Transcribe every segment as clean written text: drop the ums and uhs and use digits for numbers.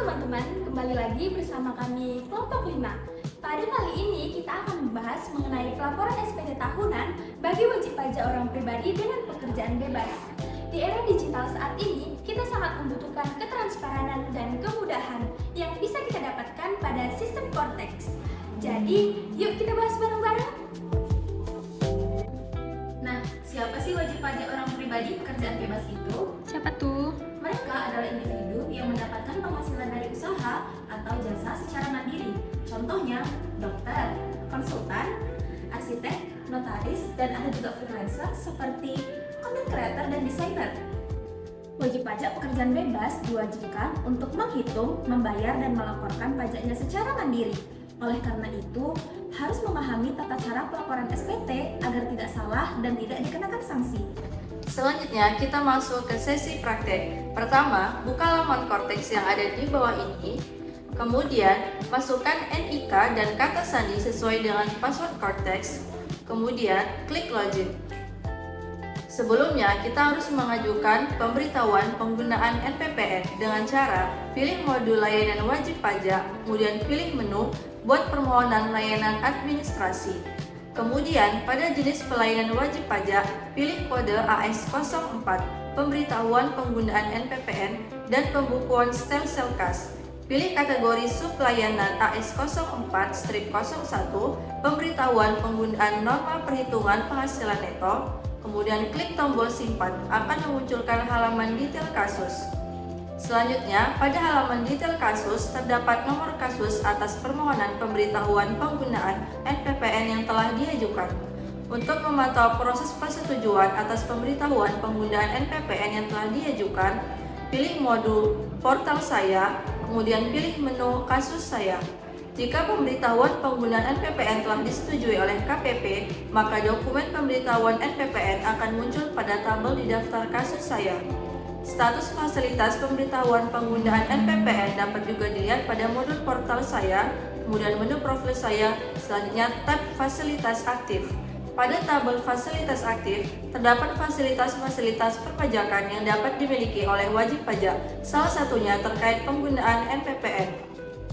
teman-teman, kembali lagi bersama kami kelompok 5. Pada kali ini kita akan membahas mengenai pelaporan SPT tahunan bagi wajib pajak orang pribadi dengan pekerjaan bebas. Di era digital saat ini, kita sangat membutuhkan ketransparanan dan kemudahan yang bisa kita dapatkan pada sistem Cortex. Jadi, yuk kita bahas bareng-bareng. Nah, siapa sih wajib pajak orang pribadi pekerjaan bebas itu? Siapa tuh? Mereka adalah individu yang mendapatkan penghasilan dari usaha atau jasa secara mandiri. Contohnya, dokter, konsultan, arsitek, notaris, dan ada juga freelancer seperti content creator dan desainer. Wajib pajak pekerjaan bebas diwajibkan untuk menghitung, membayar, dan melaporkan pajaknya secara mandiri. Oleh karena itu, harus memahami tata cara pelaporan SPT agar tidak salah dan tidak dikenakan sanksi. Selanjutnya, kita masuk ke sesi praktek. Pertama, buka laman Cortex yang ada di bawah ini. Kemudian, masukkan NIK dan kata sandi sesuai dengan password Cortex. Kemudian, klik login. Sebelumnya, kita harus mengajukan pemberitahuan penggunaan NPPN dengan cara pilih modul layanan wajib pajak, kemudian pilih menu buat permohonan layanan administrasi. Kemudian, pada jenis pelayanan wajib pajak, pilih kode AS04, pemberitahuan penggunaan NPPN, dan pembukuan stelsel kas. Pilih kategori sublayanan AS04-01, pemberitahuan penggunaan norma perhitungan penghasilan neto, kemudian klik tombol simpan, akan memunculkan halaman detail kasus. Selanjutnya, pada halaman detail kasus terdapat nomor kasus atas permohonan pemberitahuan penggunaan NPPN yang telah diajukan. Untuk memantau proses persetujuan atas pemberitahuan penggunaan NPPN yang telah diajukan, pilih modul portal saya, kemudian pilih menu kasus saya. Jika pemberitahuan penggunaan NPPN telah disetujui oleh KPP, maka dokumen pemberitahuan NPPN akan muncul pada tabel di daftar kasus saya. Status fasilitas pemberitahuan penggunaan NPPN dapat juga dilihat pada modul portal saya, kemudian menu profil saya, selanjutnya tab fasilitas aktif. Pada tabel fasilitas aktif, terdapat fasilitas-fasilitas perpajakan yang dapat dimiliki oleh wajib pajak, salah satunya terkait penggunaan NPPN.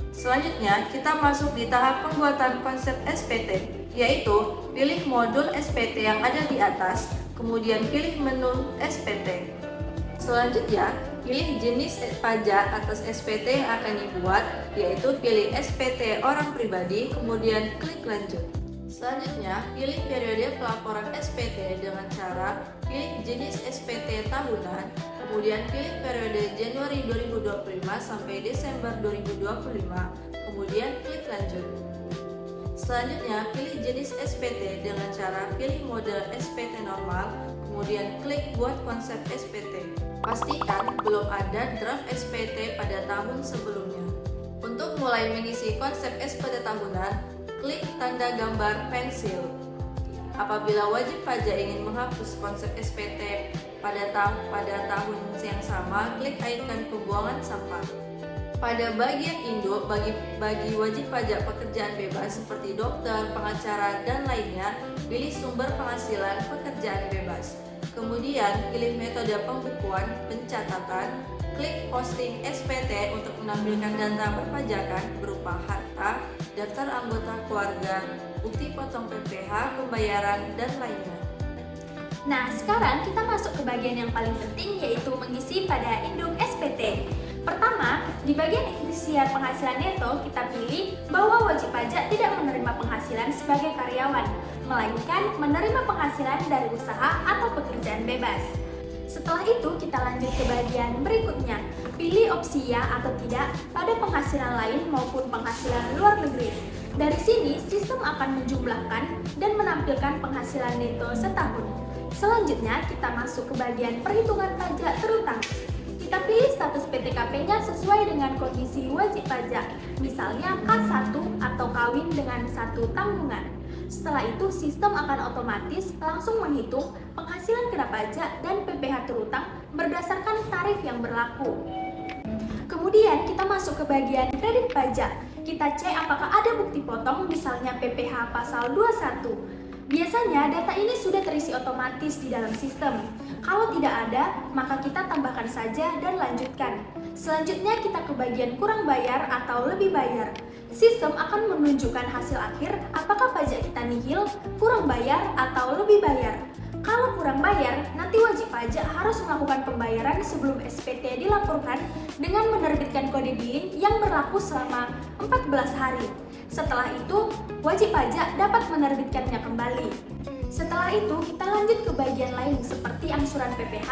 Selanjutnya, kita masuk di tahap pembuatan konsep SPT, yaitu pilih modul SPT yang ada di atas, kemudian pilih menu SPT. Selanjutnya, pilih jenis pajak atas SPT yang akan dibuat, yaitu pilih SPT orang pribadi, kemudian klik lanjut. Selanjutnya, pilih periode pelaporan SPT dengan cara pilih jenis SPT tahunan, kemudian pilih periode Januari 2025 sampai Desember 2025, kemudian klik lanjut. Selanjutnya, pilih jenis SPT dengan cara pilih mode SPT normal, kemudian klik buat konsep SPT. Pastikan belum ada draft SPT pada tahun sebelumnya. Untuk mulai mengisi konsep SPT tahunan, klik tanda gambar pensil. Apabila wajib pajak ingin menghapus konsep SPT pada tahun yang sama, klik icon pembuangan sampah. Pada bagian induk bagi wajib pajak pekerjaan bebas seperti dokter, pengacara, dan lainnya, pilih sumber penghasilan pekerjaan bebas. Kemudian, pilih metode pembukuan pencatatan, klik posting SPT untuk menampilkan data perpajakan berupa harta, daftar anggota keluarga, bukti potong PPh, pembayaran, dan lainnya. Nah, sekarang kita masuk ke bagian yang paling penting, yaitu mengisi pada induk SPT. Pertama, di bagian isian penghasilan neto, kita pilih bahwa wajib pajak tidak menerima penghasilan sebagai karyawan, melainkan menerima penghasilan dari usaha atau pekerjaan bebas. Setelah itu, kita lanjut ke bagian berikutnya. Pilih opsi ya atau tidak pada penghasilan lain maupun penghasilan luar negeri. Dari sini, sistem akan menjumlahkan dan menampilkan penghasilan neto setahun. Selanjutnya, kita masuk ke bagian perhitungan pajak terutang. Kita pilih status PTKP-nya sesuai dengan kondisi wajib pajak, misalnya K1 atau kawin dengan satu tanggungan. Setelah itu, sistem akan otomatis langsung menghitung penghasilan kena pajak dan PPh terutang berdasarkan tarif yang berlaku. Kemudian kita masuk ke bagian kredit pajak. Kita cek apakah ada bukti potong, misalnya PPh pasal 21. Biasanya data ini sudah terisi otomatis di dalam sistem. Kalau tidak ada, maka kita tambahkan saja dan lanjutkan. Selanjutnya kita ke bagian kurang bayar atau lebih bayar. Sistem akan menunjukkan hasil akhir apakah pajak kita nihil, kurang bayar, atau lebih bayar. Kalau kurang bayar, nanti wajib pajak harus melakukan pembayaran sebelum SPT dilaporkan dengan menerbitkan kode billing yang berlaku selama 14 hari. Setelah itu, wajib pajak dapat menerbitkannya kembali. Setelah itu, kita lanjut ke bagian lain seperti angsuran PPh,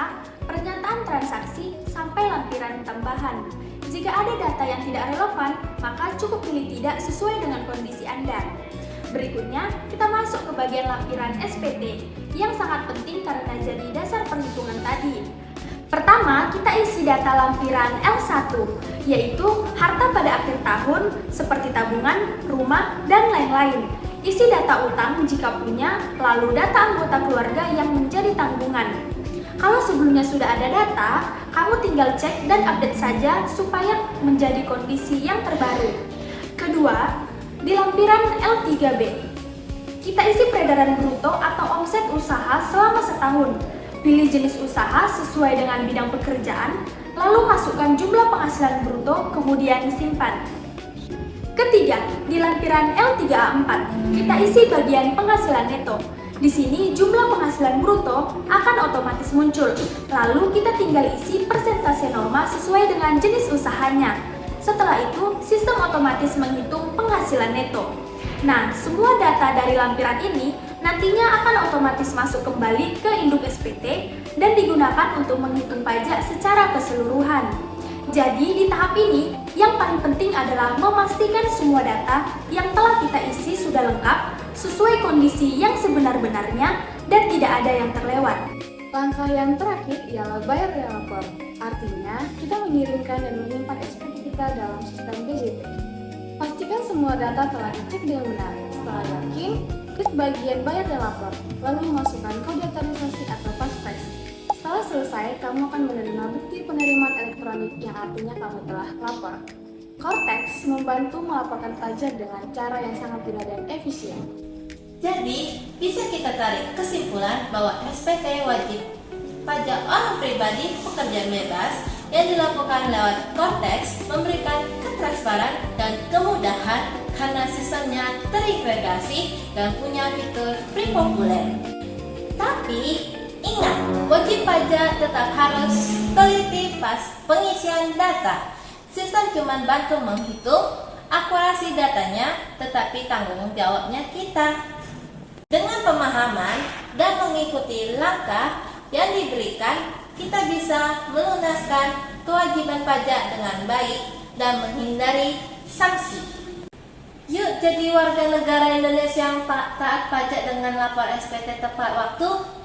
pernyataan transaksi, sampai lampiran tambahan. Jika ada data yang tidak relevan, maka cukup pilih tidak sesuai dengan kondisi Anda. Berikutnya, kita masuk ke bagian lampiran SPT yang sangat penting karena jadi dasar perhitungan tadi. Pertama, kita isi data lampiran L1, yaitu harta pada akhir tahun seperti tabungan, rumah, dan lain-lain. Isi data utang jika punya, lalu data anggota keluarga yang menjadi tanggungan. Kalau sebelumnya sudah ada data, kamu tinggal cek dan update saja supaya menjadi kondisi yang terbaru. Kedua, di lampiran L3B, kita isi peredaran bruto atau omset usaha selama setahun. Pilih jenis usaha sesuai dengan bidang pekerjaan, lalu masukkan jumlah penghasilan bruto, kemudian simpan. Ketiga, di lampiran L3A4, kita isi bagian penghasilan neto. Di sini jumlah penghasilan bruto akan otomatis muncul, lalu kita tinggal isi persentase norma sesuai dengan jenis usahanya. Setelah itu, sistem otomatis menghitung penghasilan neto. Nah, semua data dari lampiran ini nantinya akan otomatis masuk kembali ke induk SPT dan digunakan untuk menghitung pajak secara keseluruhan. Jadi di tahap ini, yang paling penting adalah memastikan semua data yang telah kita isi sudah lengkap, sesuai kondisi yang sebenar-benarnya, dan tidak ada yang terlewat. Langkah yang terakhir ialah bayar dan lapor. Artinya, kita mengirimkan dan menyimpan SPT kita dalam sistem BJP. Pastikan semua data telah dicek dengan benar. Setelah yakin, klik bagian bayar dan lapor, lalu masukkan kode transaksi atau passphrase. Setelah selesai, kamu akan menerima bukti penerimaan elektronik yang artinya kamu telah lapor. Cortex membantu melaporkan pajak dengan cara yang sangat mudah dan efisien. Jadi, bisa kita tarik kesimpulan bahwa SPT wajib pajak orang pribadi pekerja bebas yang dilakukan lewat Cortex memberikan ketransparan dan kemudahan karena sistemnya terintegrasi dan punya fitur pre-populer. Tapi, ingat, wajib pajak tetap harus teliti pas pengisian data. Sistem cuma bantu menghitung akurasi datanya, tetapi tanggung jawabnya kita. Dengan pemahaman dan mengikuti langkah yang diberikan, kita bisa melunaskan kewajiban pajak dengan baik dan menghindari sanksi. Yuk jadi warga negara Indonesia yang taat pajak dengan lapor SPT tepat waktu.